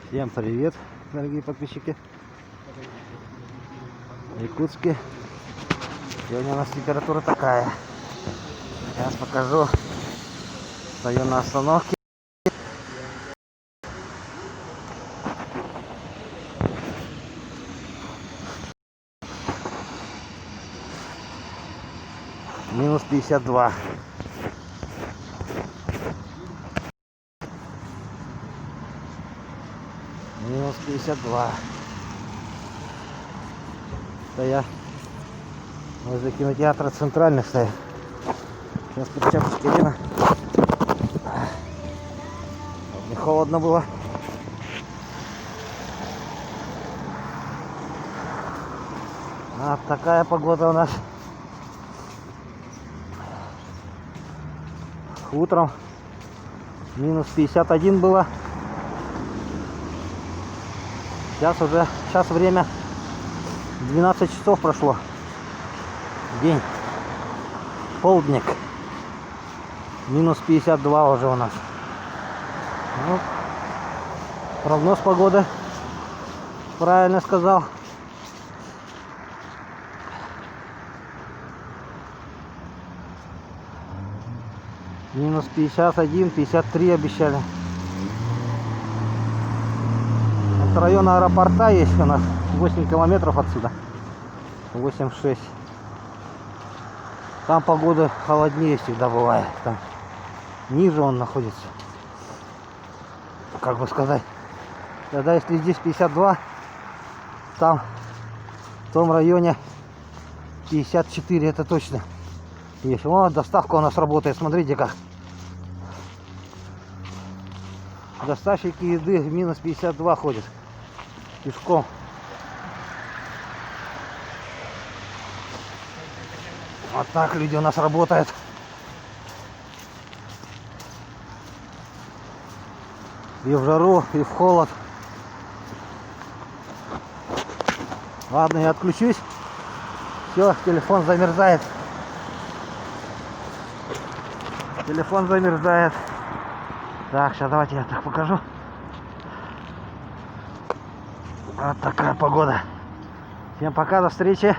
Всем привет, дорогие подписчики. В Якутске сегодня у нас температура такая. Сейчас покажу. Стою на остановке. Минус 52. Минус 52. Это я возле кинотеатра Центральный стою. Сейчас перчаточки одену. Не холодно было. А такая погода у нас. Утром минус 51 было. Сейчас время 12 часов прошло. День. Полдник. Минус 52 уже у нас. Ну, прогноз погоды. Правильно сказал. Минус 51, 53 обещали. Это район аэропорта есть у нас. 8 километров отсюда. 8-6. Там погода холоднее всегда бывает. Там ниже он находится. Как бы сказать. Тогда если здесь 52, там в том районе 54, это точно. Есть. Вон доставка у нас работает. Смотрите как. Доставщики еды в минус 52 ходят. Пешком. Вот так люди у нас работают. И в жару, и в холод. Ладно, я отключусь. Все, телефон замерзает. Телефон замерзает. Так, сейчас давайте я так покажу. Вот такая погода. Всем пока, до встречи.